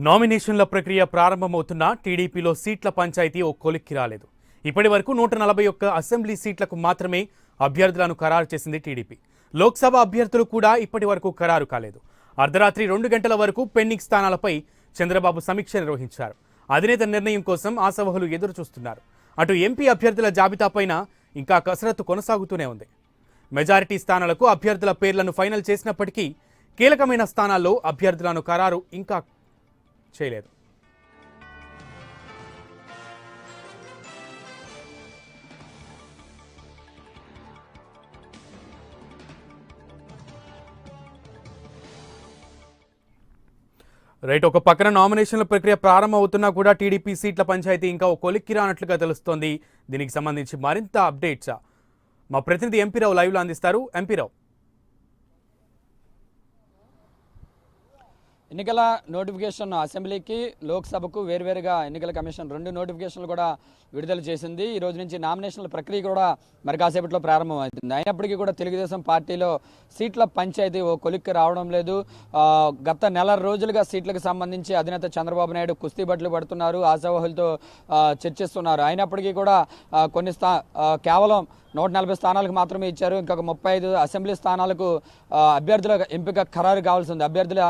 నామినేషన్ల ప్రక్రియ ప్రారంభమవుతున్న టీడీపీలో సీట్ల పంచాయతీ ఓ కొలిక్కి రాలేదు. ఇప్పటి వరకు 141 అసెంబ్లీ సీట్లకు మాత్రమే అభ్యర్థులను ఖరారు చేసింది టీడీపీ. లోక్సభ అభ్యర్థులు కూడా ఇప్పటి వరకు ఖరారు కాలేదు. అర్ధరాత్రి 2 గంటల వరకు పెండింగ్ స్థానాలపై చంద్రబాబు సమీక్ష నిర్వహించారు. అధినేత నిర్ణయం కోసం ఆశావహులు ఎదురు చూస్తున్నారు. అటు ఎంపీ అభ్యర్థుల జాబితాపైన ఇంకా కసరత్తు కొనసాగుతూనే ఉంది. మెజారిటీ స్థానాలకు అభ్యర్థుల పేర్లను ఫైనల్ చేసినప్పటికీ కీలకమైన స్థానాల్లో అభ్యర్థులను ఖరారు ఇంకా చేయలేదు. రైట్, ఒక పక్కన నామినేషన్ల ప్రక్రియ ప్రారంభం అవుతున్నా కూడా టీడీపీ సీట్ల పంచాయతీ ఇంకా ఓ కొలిక్కి రానట్లుగా తెలుస్తోంది. దీనికి సంబంధించి మరింత అప్డేట్స్ మా ప్రతినిధి ఎంపీ రావు లైవ్లో అందిస్తారు. ఎంపీ రావు, ఎన్నికల నోటిఫికేషన్ అసెంబ్లీకి లోక్సభకు వేర్వేరుగా ఎన్నికల కమిషన్ 2 నోటిఫికేషన్లు కూడా విడుదల చేసింది. ఈ రోజు నుంచి నామినేషన్ల ప్రక్రియ కూడా మరి కాసేపట్లో ప్రారంభమవుతుంది. అయినప్పటికీ కూడా తెలుగుదేశం పార్టీలో సీట్ల పంచాయతీ ఓ కొలిక్కి రావడం లేదు. గత నెల రోజులుగా సీట్లకు సంబంధించి అధినేత చంద్రబాబు నాయుడు కుస్తీ బట్టలు పడుతున్నారు, ఆశావహులతో చర్చిస్తున్నారు. అయినప్పటికీ కూడా కేవలం 140 స్థానాలకు మాత్రమే ఇచ్చారు. ఇంకొక 35 అసెంబ్లీ స్థానాలకు అభ్యర్థుల ఎంపిక ఖరారు కావాల్సి ఉంది, అభ్యర్థుల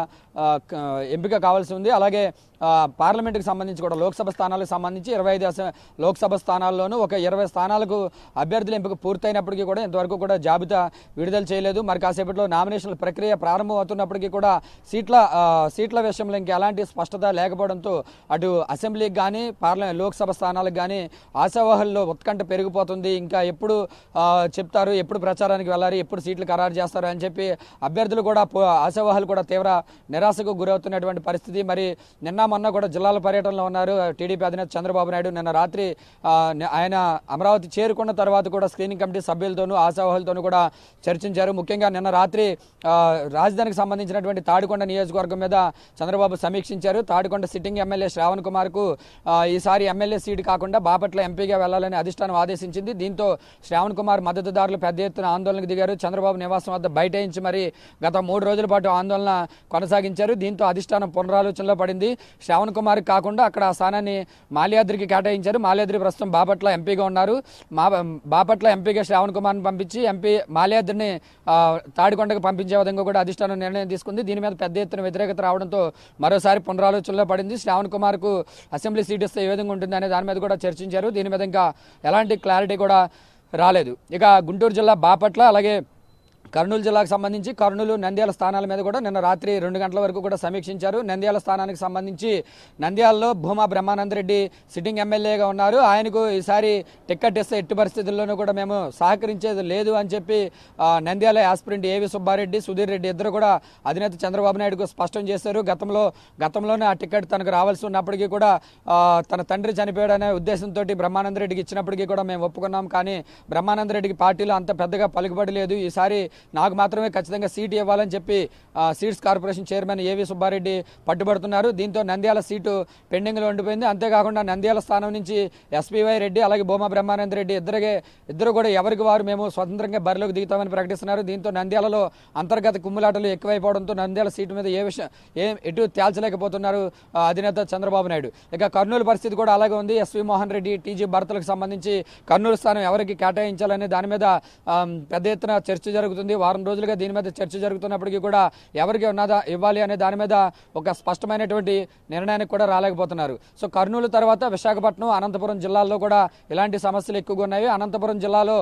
ఎంపిక కావాల్సి ఉంది. అలాగే పార్లమెంటుకు సంబంధించి కూడా లోక్సభ స్థానాలకు సంబంధించి 25 లోక్సభ స్థానాల్లోనూ ఒక 20 స్థానాలకు అభ్యర్థుల ఎంపిక పూర్తయినప్పటికీ కూడా ఇంతవరకు కూడా జాబితా విడుదల చేయలేదు. మరి కాసేపట్లో నామినేషన్ల ప్రక్రియ ప్రారంభం అవుతున్నప్పటికీ కూడా సీట్ల విషయంలో ఇంకా ఎలాంటి స్పష్టత లేకపోవడంతో అటు అసెంబ్లీకి కానీ లోక్సభ స్థానాలకు కానీ ఆశావాహుల్లో ఉత్కంఠ పెరిగిపోతుంది. ఇంకా ఎప్పుడు చెప్తారు, ఎప్పుడు ప్రచారానికి వెళ్ళాలి, ఎప్పుడు సీట్లు ఖరారు చేస్తారు అని చెప్పి అభ్యర్థులు కూడా ఆశావాహులు కూడా తీవ్ర నిరాశకు గురవుతున్నటువంటి పరిస్థితి. మరి మొన్న కూడా జిల్లాల పర్యటనలో ఉన్నారు టీడీపీ అధినేత చంద్రబాబు నాయుడు. నిన్న రాత్రి ఆయన అమరావతి చేరుకున్న తర్వాత కూడా స్క్రీనింగ్ కమిటీ సభ్యులతోనూ ఆశావాహులతోనూ కూడా చర్చించారు. ముఖ్యంగా నిన్న రాత్రి రాజధానికి సంబంధించినటువంటి తాడికొండ నియోజకవర్గం మీద చంద్రబాబు సమీక్షించారు. తాడికొండ సిట్టింగ్ ఎమ్మెల్యే శ్రావణ్ కుమార్ కు ఈసారి ఎమ్మెల్యే సీటు కాకుండా బాపట్ల ఎంపీగా వెళ్లాలని అధిష్టానం ఆదేశించింది. దీంతో శ్రావణ్ కుమార్ మద్దతుదారులు పెద్ద ఎత్తున ఆందోళనకు దిగారు. చంద్రబాబు నివాసం వద్ద బైఠాయించి మరి గత 3 రోజుల పాటు ఆందోళన కొనసాగించారు. దీంతో అధిష్టానం పునరాలోచనలో పడింది. శ్రావణ్ కుమార్ కాకుండా అక్కడ ఆ స్థానాన్ని మాల్యాద్రికి కేటాయించారు. మాల్యాద్రి ప్రస్తుతం బాపట్ల ఎంపీగా ఉన్నారు. బాపట్ల ఎంపీగా శ్రావణ్ కుమార్ని పంపించి ఎంపీ మాల్యాద్రిని తాడికొండకు పంపించే విధంగా కూడా అధిష్టానం నిర్ణయం తీసుకుంది. దీని మీద పెద్ద ఎత్తున వ్యతిరేకత రావడంతో మరోసారి పునరాలోచనలో పడింది. శ్రావణ్ కుమార్ కు అసెంబ్లీ సీట్ ఇస్తే ఏ విధంగా ఉంటుంది అనే దాని మీద కూడా చర్చించారు. దీని మీద ఇంకా ఎలాంటి క్లారిటీ కూడా రాలేదు. ఇక గుంటూరు జిల్లా బాపట్ల అలాగే కర్నూలు జిల్లాకు సంబంధించి కర్నూలు నంద్యాల స్థానాల మీద కూడా నిన్న రాత్రి 2 గంటల వరకు కూడా సమీక్షించారు. నంద్యాల స్థానానికి సంబంధించి నంద్యాలలో భూమా బ్రహ్మానందరెడ్డి సిట్టింగ్ ఎమ్మెల్యేగా ఉన్నారు. ఆయనకు ఈసారి టిక్కెట్ ఇస్తే ఎట్టి పరిస్థితుల్లోనూ కూడా మేము సహకరించేది లేదు అని చెప్పి నంద్యాల యాస్పిరెంట్ ఏవి సుబ్బారెడ్డి, సుధీర్ రెడ్డి ఇద్దరు కూడా అధినేత చంద్రబాబు నాయుడుకు స్పష్టం చేశారు. గతంలోనే ఆ టిక్కెట్ తనకు రావాల్సి ఉన్నప్పటికీ కూడా తన తండ్రి చనిపోయాడనే ఉద్దేశంతో బ్రహ్మానందరెడ్డికి ఇచ్చినప్పటికీ కూడా మేము ఒప్పుకున్నాం. కానీ బ్రహ్మానందరెడ్డికి పార్టీలో అంత పెద్దగా పలుకుబడి లేదు. ఈసారి నాకు మాత్రమే ఖచ్చితంగా సీటు ఇవ్వాలని చెప్పి సీడ్స్ కార్పొరేషన్ చైర్మన్ ఏవి సుబ్బారెడ్డి పట్టుబడుతున్నారు. దీంతో నంద్యాల సీటు పెండింగ్లో ఉండిపోయింది. అంతేకాకుండా నంద్యాల స్థానం నుంచి ఎస్పీవై రెడ్డి అలాగే భూమా బ్రహ్మానంద రెడ్డి ఇద్దరు కూడా ఎవరికి వారు మేము స్వతంత్రంగా బరిలోకి దిగుతామని ప్రకటిస్తున్నారు. దీంతో నంద్యాలలో అంతర్గత కుమ్ములాటలు ఎక్కువైపోవడంతో నంద్యాల సీటు మీద ఎటు తేల్చలేకపోతున్నారు అధినేత చంద్రబాబు నాయుడు. ఇక కర్నూలు పరిస్థితి కూడా అలాగే ఉంది. ఎస్వి మోహన్ రెడ్డి, టీజీ భరత్లకు సంబంధించి కర్నూలు స్థానం ఎవరికి కేటాయించాలనే దాని మీద పెద్ద ఎత్తున చర్చ జరుగుతుంది. వారం రోజులుగా దీని మీద చర్చ జరుగుతున్నప్పటికీ కూడా ఎవరికి ఉన్నదా ఇవ్వాలి అనే దాని మీద ఒక స్పష్టమైనటువంటి నిర్ణయానికి కూడా రాలేకపోతున్నారు. సో కర్నూలు తర్వాత విశాఖపట్నం, అనంతపురం జిల్లాల్లో కూడా ఇలాంటి సమస్యలు ఎక్కువగా ఉన్నాయి. అనంతపురం జిల్లాలో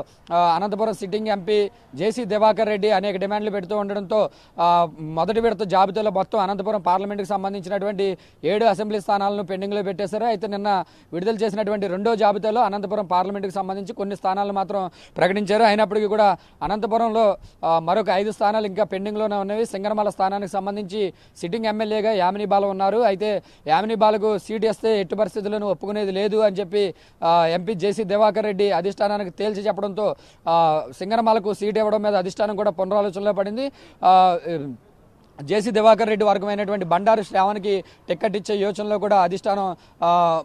Anantapuram sitting MP JC Diwakar Reddy అనేక డిమాండ్లు పెడుతూ ఉండడంతో మొదటి విడత జాబితాలో మొత్తం అనంతపురం పార్లమెంటుకు సంబంధించినటువంటి 7 అసెంబ్లీ స్థానాలను పెండింగ్లో పెట్టేశారు. అయితే నిన్న విడుదల చేసినటువంటి 2వ జాబితాలో అనంతపురం పార్లమెంటుకు సంబంధించి కొన్ని స్థానాలను మాత్రం ప్రకటించారు. అయినప్పటికీ కూడా అనంతపురంలో మరొక 5 స్థానాలు ఇంకా పెండింగ్లోనే ఉన్నవి. సింగనమల స్థానానికి సంబంధించి సిట్టింగ్ ఎమ్మెల్యేగా యామిని బాల ఉన్నారు. అయితే యామిని బాలకు సీటు ఇస్తే ఎట్టి పరిస్థితులను ఒప్పుకునేది లేదు అని చెప్పి ఎంపీ జేసీ దివాకర్ రెడ్డి అధిష్టానానికి తేల్చి చెప్పడంతో సింగనమలకు సీటు ఇవ్వడం మీద అధిష్టానం కూడా పునరాలోచనలో పడింది. జేసీ దివాకర్ రెడ్డి వర్గమైనటువంటి బండారు శ్రావణ్కి టికెట్ ఇచ్చే యోచనలో కూడా అధిష్టానం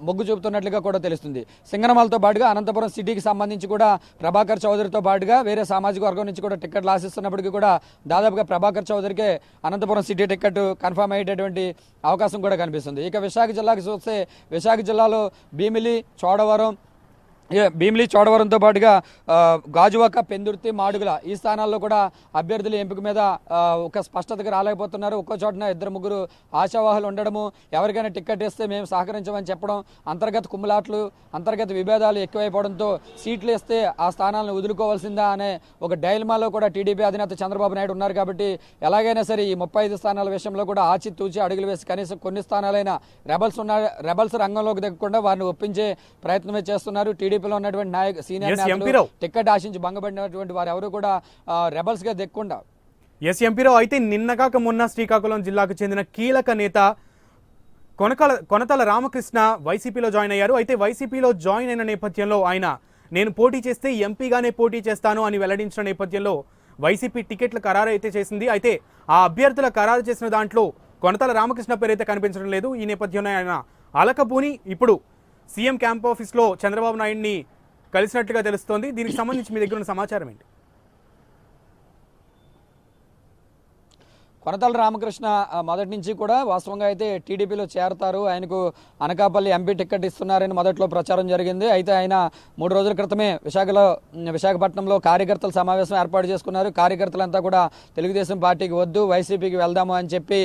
మొగ్గు చూపుతున్నట్లుగా కూడా తెలుస్తుంది. సింగనమలతో పాటుగా అనంతపురం సిటీకి సంబంధించి కూడా ప్రభాకర్ చౌదరితో పాటుగా వేరే సామాజిక వర్గం నుంచి కూడా టికెట్లు ఆశిస్తున్నప్పటికీ కూడా దాదాపుగా ప్రభాకర్ చౌదరికే అనంతపురం సిటీ టికెట్ కన్ఫర్మ్ అయ్యేటటువంటి అవకాశం కూడా కనిపిస్తుంది. ఇక విశాఖ జిల్లాకి చూస్తే విశాఖ జిల్లాలో భీమిలి చోడవరంతో పాటుగా గాజువాక, పెందుర్తి, మాడుగుల ఈ స్థానాల్లో కూడా అభ్యర్థుల ఎంపిక మీద ఒక స్పష్టతగా రాలేకపోతున్నారు. ఒక్కో చోటన 2-3 ఆశావాహులు ఉండడము, ఎవరికైనా టికెట్ ఇస్తే మేము సహకరించమని చెప్పడం, అంతర్గత కుమ్ములాట్లు, అంతర్గత విభేదాలు ఎక్కువైపోవడంతో సీట్లు ఇస్తే ఆ స్థానాలను వదులుకోవాల్సిందా అనే ఒక డైల్మాలో కూడా టీడీపీ అధినేత చంద్రబాబు నాయుడు ఉన్నారు. కాబట్టి ఎలాగైనా సరే ఈ 35 స్థానాల విషయంలో కూడా ఆచితూచి అడుగులు వేసి కనీసం కొన్ని స్థానాలైనా రెబల్స్ రంగంలోకి దిగకుండా వారిని ఒప్పించే ప్రయత్నమే చేస్తున్నారు. టీడీపీలో ఉన్నటువంటి సీనియర్ నేతలు టికెట్ ఆశించి భంగపడినటువంటి వారు ఎవరు కూడా రెబల్స్ గా దిక్కుండా ఎంపీరావు అయితే నిన్నగాక మొన్న శ్రీకాకుళం జిల్లాకు చెందిన కీలక నేత కొనతల రామకృష్ణ వైసీపీలో జాయిన్ అయ్యారు. అయితే వైసీపీలో జాయిన్ అయిన నేపథ్యంలో ఆయన నేను పోటీ చేస్తే ఎంపీగానే పోటీ చేస్తాను అని వెల్లడించిన నేపథ్యంలో వైసీపీ టికెట్ల ఖరారు అయితే చేసింది. అయితే ఆ అభ్యర్థుల ఖరారు చేసిన దాంట్లో కొనతల రామకృష్ణ పేరు అయితే కనిపించడం లేదు. ఈ నేపథ్యంలో ఆయన అలకబూని ఇప్పుడు సీఎం క్యాంప్ ఆఫీస్లో చంద్రబాబు నాయుడిని కలిసినట్లుగా తెలుస్తోంది. దీనికి సంబంధించి మీ దగ్గర ఉన్న సమాచారం ఏంటి? కొనతల రామకృష్ణ మొదటి నుంచి కూడా వాస్తవంగా అయితే టీడీపీలో చేరతారు, ఆయనకు అనకాపల్లి ఎంపీ టికెట్ ఇస్తున్నారని మొదట్లో ప్రచారం జరిగింది. అయితే ఆయన 3 రోజుల క్రితమే విశాఖపట్నంలో కార్యకర్తల సమావేశం ఏర్పాటు చేసుకున్నారు. కార్యకర్తలంతా కూడా తెలుగుదేశం పార్టీకి వద్దు, వైసీపీకి వెళ్దాము అని చెప్పి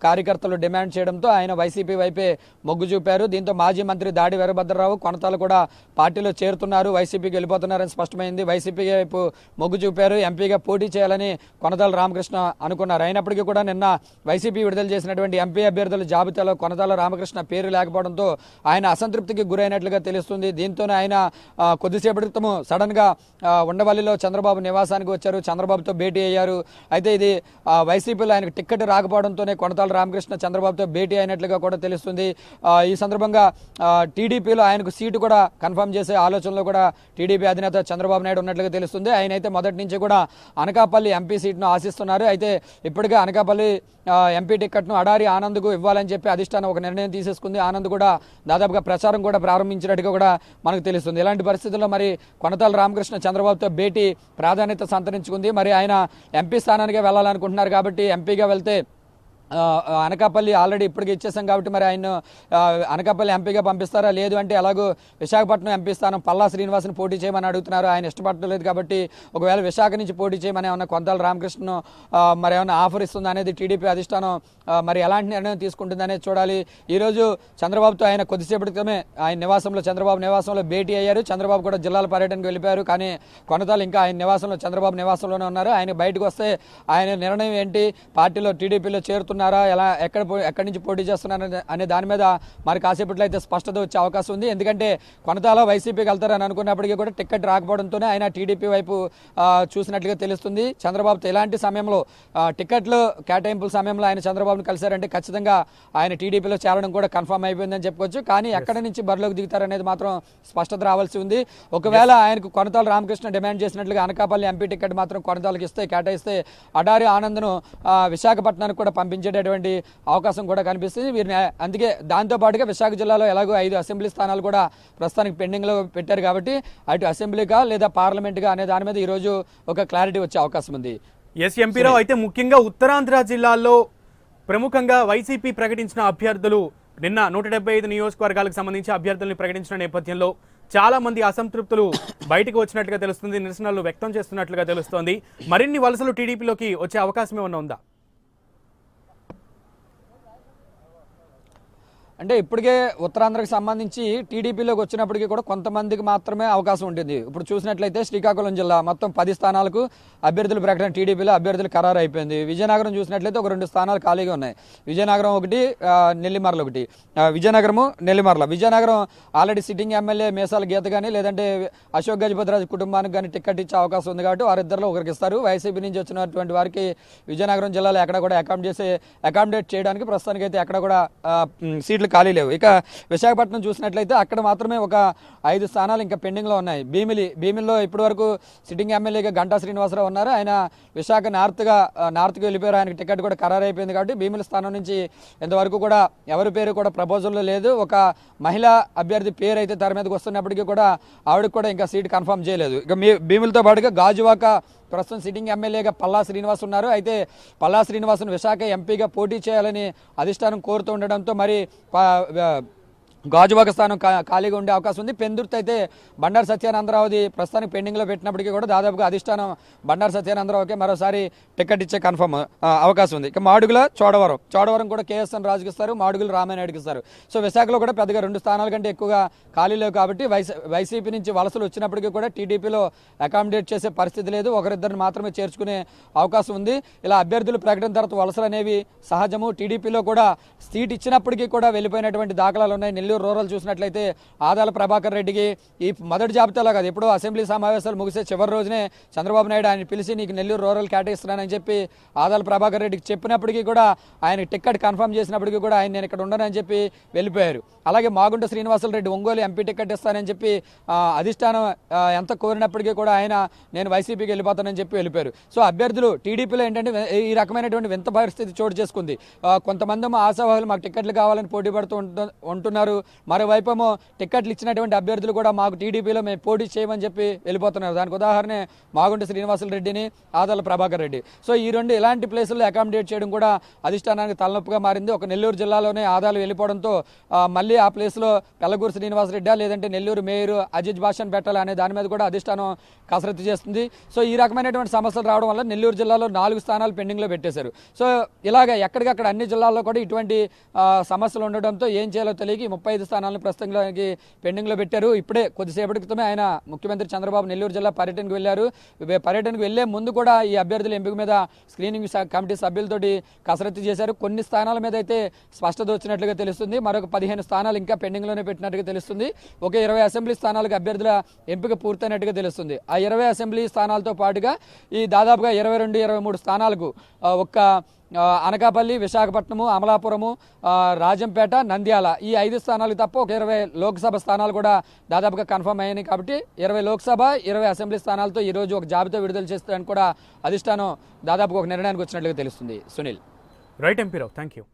కార్యకర్తలు డిమాండ్ చేయడంతో ఆయన వైసీపీ వైపే మొగ్గు చూపారు. దీంతో మాజీ మంత్రి దాడి వీరభద్రరావు కొనతల కూడా పార్టీలో చేరుతున్నారు, వైసీపీకి వెళ్ళిపోతున్నారని స్పష్టమైంది. వైసీపీ వైపు మొగ్గు చూపారు, ఎంపీగా పోటీ చేయాలని కొనతల రామకృష్ణ అనుకున్నారు. అయినప్పటికీ కూడా నిన్న వైసీపీ విడుదల చేసినటువంటి ఎంపీ అభ్యర్థుల జాబితాలో కొనతల రామకృష్ణ పేరు లేకపోవడంతో ఆయన అసంతృప్తికి గురైనట్లుగా తెలుస్తుంది. దీంతోనే ఆయన కొద్దిసేపటి క్రితం సడన్ గా ఉండవల్లిలో చంద్రబాబు నివాసానికి వచ్చారు, చంద్రబాబుతో భేటీ అయ్యారు. అయితే ఇది వైసీపీలో ఆయనకు టికెట్ రాకపోవడంతోనే కొనతల రామకృష్ణ చంద్రబాబుతో భేటీ అయినట్లుగా కూడా తెలుస్తుంది. ఈ సందర్భంగా టీడీపీలో ఆయనకు సీటు కూడా కన్ఫర్మ్ చేసే ఆలోచనలో కూడా టీడీపీ అధినేత చంద్రబాబు నాయుడు ఉన్నట్లుగా తెలుస్తుంది. ఆయన అయితే మొదటి నుంచి కూడా అనకాపల్లి ఎంపీ సీట్ను ఆశిస్తున్నారు. అయితే ఇప్పటికే అనకాపల్లి ఎంపీ టికెట్ను అడారి ఆనంద్కు ఇవ్వాలని చెప్పి అధిష్టానం ఒక నిర్ణయం తీసేసుకుంది. ఆనంద్ కూడా దాదాపుగా ప్రచారం కూడా ప్రారంభించినట్టుగా కూడా మనకు తెలుస్తుంది. ఇలాంటి పరిస్థితుల్లో మరి కొనతల రామకృష్ణ చంద్రబాబుతో భేటీ ప్రాధాన్యత సంతరించుకుంది. మరి ఆయన ఎంపీ స్థానానికి వెళ్ళాలనుకుంటున్నారు కాబట్టి ఎంపీగా వెళ్తే అనకాపల్లి ఆల్రెడీ ఇప్పటికి ఇచ్చేసాం కాబట్టి మరి ఆయన అనకాపల్లి ఎంపీగా పంపిస్తారా, లేదు అంటే ఎలాగో విశాఖపట్నం ఎంపీ స్థానం పల్లా శ్రీనివాస్ని పోటీ చేయమని అడుగుతున్నారు. ఆయన ఇష్టపడలేదు కాబట్టి ఒకవేళ విశాఖ నుంచి పోటీ చేయమని ఏమన్నా కొనతల రామకృష్ణను మరి ఏమన్నా ఆఫర్ ఇస్తుందా అనేది టీడీపీ అధిష్టానం మరి ఎలాంటి నిర్ణయం తీసుకుంటుంది అనేది చూడాలి. ఈరోజు చంద్రబాబుతో ఆయన కొద్దిసేపటి క్రితమే ఆయన నివాసంలో చంద్రబాబు నివాసంలో భేటీ అయ్యారు. చంద్రబాబు కూడా జిల్లాల పర్యటనకు వెళ్ళిపోయారు. కానీ కొనతల ఇంకా ఆయన నివాసంలో చంద్రబాబు నివాసంలోనే ఉన్నారు. ఆయన బయటకు వస్తే ఆయన నిర్ణయం ఏంటి, పార్టీలో టీడీపీలో చేరుతున్నారు, ఎక్కడి నుంచి పోటీ చేస్తున్నారు అనే దాని మీద మరి కాసేపట్లో అయితే స్పష్టత వచ్చే అవకాశం ఉంది. ఎందుకంటే కొనతల వైసీపీకి వెళ్తారని అనుకున్నప్పటికీ కూడా టికెట్ రాకపోవడంతోనే ఆయన టీడీపీ వైపు చూసినట్లుగా తెలుస్తుంది. చంద్రబాబుతో ఇలాంటి సమయంలో టికెట్లు కేటాయింపుల సమయంలో ఆయన చంద్రబాబును కలిశారంటే ఖచ్చితంగా ఆయన టీడీపీలో చేరడం కూడా కన్ఫర్మ్ అయిపోయిందని చెప్పుకోవచ్చు. కానీ ఎక్కడి నుంచి బరిలోకి దిగుతారనేది మాత్రం స్పష్టత రావాల్సి ఉంది. ఒకవేళ ఆయనకు కొనతల రామకృష్ణ డిమాండ్ చేసినట్లుగా అనకాపల్లి ఎంపీ టికెట్ మాత్రం కొనతలకి కేటాయిస్తే అడారి ఆనంద్ను విశాఖపట్నానికి కూడా పంపించేటటువంటి అవకాశం కూడా కనిపిస్తుంది. వీరిని అందుకే దాంతో పాటుగా విశాఖ జిల్లాలో ఎలాగో 5 అసెంబ్లీ స్థానాలు కూడా ప్రస్తుతానికి పెండింగ్ లో పెట్టారు కాబట్టి అటు అసెంబ్లీగా లేదా పార్లమెంట్గా అనే దాని మీద ఈ రోజు ఒక క్లారిటీ వచ్చే అవకాశం ఉంది. ఎంపీరావు అయితే ముఖ్యంగా ఉత్తరాంధ్ర జిల్లాల్లో ప్రముఖంగా వైసీపీ ప్రకటించిన అభ్యర్థులు నిన్న 175 నియోజకవర్గాలకు సంబంధించి అభ్యర్థుల్ని ప్రకటించిన నేపథ్యంలో చాలా మంది అసంతృప్తులు బయటకు వచ్చినట్లుగా తెలుస్తుంది, నిరసనలు వ్యక్తం చేస్తున్నట్లుగా తెలుస్తోంది. మరిన్ని వలసలు టీడీపీలోకి వచ్చే అవకాశం ఏమన్నా ఉందా? అంటే ఇప్పటికే ఉత్తరాంధ్రకు సంబంధించి టీడీపీలోకి వచ్చినప్పటికీ కూడా కొంతమందికి మాత్రమే అవకాశం ఉంటుంది. ఇప్పుడు చూసినట్లయితే శ్రీకాకుళం జిల్లా మొత్తం 10 స్థానాలకు అభ్యర్థుల ప్రకటన టీడీపీలో అభ్యర్థులు ఖరారు అయిపోయింది. విజయనగరం చూసినట్లయితే ఒక 2 స్థానాలు ఖాళీగా ఉన్నాయి. విజయనగరం ఒకటి, నెల్లిమర్ల ఒకటి. విజయనగరం ఆల్రెడీ సిట్టింగ్ ఎమ్మెల్యే మేసాల గీత కానీ లేదంటే అశోక్ గజపతిరాజు కుటుంబానికి కానీ టికెట్ ఇచ్చే అవకాశం ఉంది కాబట్టి వారిద్దరిలో ఒకరికి ఇస్తారు. వైసీపీ నుంచి వచ్చినటువంటి వారికి విజయనగరం జిల్లాలో ఎక్కడ కూడా అకామిడేట్ చేయడానికి ప్రస్తుతానికి అయితే ఎక్కడ కూడా సీట్లు సీట్లు ఖాళీ లేవు. ఇక విశాఖపట్నం చూసినట్లయితే అక్కడ మాత్రమే ఒక 5 స్థానాలు ఇంకా పెండింగ్లో ఉన్నాయి. భీమిలిలో ఇప్పటి వరకు సిట్టింగ్ ఎమ్మెల్యేగా గంటా శ్రీనివాసరావు ఉన్నారు. ఆయన విశాఖ నార్త్కి వెళ్ళిపోయారు. ఆయనకు టికెట్ కూడా ఖరారు అయిపోయింది కాబట్టి భీమిలి స్థానం నుంచి ఇంతవరకు కూడా ఎవరి పేరు కూడా ప్రపోజల్లో లేదు. ఒక మహిళా అభ్యర్థి పేరు అయితే తెర మీదకి వస్తున్నప్పటికీ కూడా ఆవిడకి కూడా ఇంకా సీట్ కన్ఫర్మ్ చేయలేదు. ఇక భీమిలితో పాటుగా గాజువాక ప్రస్తుతం సిట్టింగ్ ఎమ్మెల్యేగా పల్లా శ్రీనివాస్ ఉన్నారు. అయితే పల్లా శ్రీనివాస్ను విశాఖ ఎంపీగా పోటీ చేయాలని అధిష్టానం కోరుతూ ఉండడంతో మరి గాజువాక స్థానం ఖాళీగా ఉండే అవకాశం ఉంది. పెందుర్తి అయితే బండారు సత్యానందరావుది ప్రస్తుతానికి పెండింగ్లో పెట్టినప్పటికీ కూడా దాదాపుగా అధిష్టానం బండారు సత్యానందరావుకే మరోసారి టికెట్ ఇచ్చే కన్ఫర్మ్ అవకాశం ఉంది. ఇక మాడుగుల చోడవరం కూడా కేఎస్ఎన్ రాజుకి ఇస్తారు, మాడుగులు రామానాయుడికి ఇస్తారు. సో విశాఖలో కూడా పెద్దగా 2 స్థానాల కంటే ఎక్కువగా ఖాళీ లేవు కాబట్టి వైసీపీ నుంచి వలసలు వచ్చినప్పటికీ కూడా టీడీపీలో అకామిడేట్ చేసే పరిస్థితి లేదు. ఒకరిద్దరిని మాత్రమే చేర్చుకునే అవకాశం ఉంది. ఇలా అభ్యర్థులు ప్రకటన తర్వాత వలసలు అనేవి సహజము. టీడీపీలో కూడా సీట్ ఇచ్చినప్పటికీ కూడా వెళ్ళిపోయినటువంటి దాఖలాలు ఉన్నాయి. నెల్లూరు రూరల్ చూసినట్లయితే ఆదాల ప్రభాకర్ రెడ్డికి ఈ మొదటి జాబితాలో కాదు, ఎప్పుడో అసెంబ్లీ సమావేశాలు ముగిసే చివరి రోజునే చంద్రబాబు నాయుడు ఆయన పిలిచి నీకు నెల్లూరు రూరల్ కేటాయిస్తున్నానని చెప్పి ఆదాల ప్రభాకర్ రెడ్డికి చెప్పినప్పటికీ కూడా ఆయన టికెట్ కన్ఫర్మ్ చేసినప్పటికీ కూడా ఆయన నేను ఇక్కడ ఉండనని చెప్పి వెళ్ళిపోయారు. అలాగే మాగుంట శ్రీనివాసులు రెడ్డి ఒంగోలు ఎంపీ టికెట్ ఇస్తానని చెప్పి అధిష్టానం ఎంత కోరినప్పటికీ కూడా ఆయన నేను వైసీపీకి వెళ్ళిపోతానని చెప్పి వెళ్ళిపోయారు. సో అభ్యర్థులు టీడీపీలో ఏంటంటే ఈ రకమైనటువంటి వింత పరిస్థితి చోటు చేసుకుంది. కొంతమంది ఆశావాహులు మాకు టికెట్లు కావాలని పోటీ పడుతూ ఉంటున్నారు. మరోవైపు ఏమో టికెట్లు ఇచ్చినటువంటి అభ్యర్థులు కూడా మాకు టీడీపీలో మేము పోటీ చేయమని చెప్పి వెళ్ళిపోతున్నారు. దానికి ఉదాహరణ మాగుంట శ్రీనివాసులు రెడ్డిని ఆదాల ప్రభాకర్ రెడ్డి. సో ఈ రెండు ఇలాంటి ప్లేసుల్లో అకామిడేట్ చేయడం కూడా అధిష్టానానికి తలనొప్పిగా మారింది. ఒక నెల్లూరు జిల్లాలోనే ఆదాలు వెళ్ళిపోవడంతో మళ్ళీ ఆ ప్లేస్లో పెల్లగూరు శ్రీనివాసరెడ్డి లేదంటే నెల్లూరు మేయర్ అజిత్ భాషన్ పెట్టాలి అనే దాని మీద కూడా అధిష్టానం కసరత్తు చేస్తుంది. సో ఈ రకమైనటువంటి సమస్యలు రావడం వల్ల నెల్లూరు జిల్లాలో 4 స్థానాలు పెండింగ్లో పెట్టేశారు. సో ఇలాగ ఎక్కడికక్కడ అన్ని జిల్లాల్లో కూడా ఇటువంటి సమస్యలు ఉండడంతో ఏం చేయాలో తెలియక 35 స్థానాలను ప్రస్తుతానికి పెండింగ్లో పెట్టారు. ఇప్పుడే కొద్దిసేపటి క్రితమే ఆయన ముఖ్యమంత్రి చంద్రబాబు నెల్లూరు జిల్లా పర్యటనకు వెళ్ళారు. పర్యటనకు వెళ్లే ముందు కూడా ఈ అభ్యర్థుల ఎంపిక మీద స్క్రీనింగ్ కమిటీ సభ్యులతోటి కసరత్తు చేశారు. కొన్ని స్థానాల మీద అయితే స్పష్టత వచ్చినట్లుగా తెలుస్తుంది. మరొక 15 స్థానాలు ఇంకా పెండింగ్లోనే పెట్టినట్టుగా తెలుస్తుంది. ఒక 20 అసెంబ్లీ స్థానాలకు అభ్యర్థుల ఎంపిక పూర్తయినట్టుగా తెలుస్తుంది. ఆ 20 అసెంబ్లీ స్థానాలతో పాటుగా ఈ దాదాపుగా 22-23 స్థానాలకు ఒక్క అనకాపల్లి, విశాఖపట్నము, అమలాపురము, రాజంపేట, నంద్యాల ఈ 5 స్థానాలకు తప్ప ఒక 20 లోక్సభ స్థానాలు కూడా దాదాపుగా కన్ఫర్మ్ అయ్యాయి. కాబట్టి 20 లోక్సభ 20 అసెంబ్లీ స్థానాలతో ఈరోజు ఒక జాబితా విడుదల చేస్తారని కూడా అధిష్టానం దాదాపుగా ఒక నిర్ణయానికి వచ్చినట్లుగా తెలుస్తుంది. Sunil. Right MP Rao, thank you.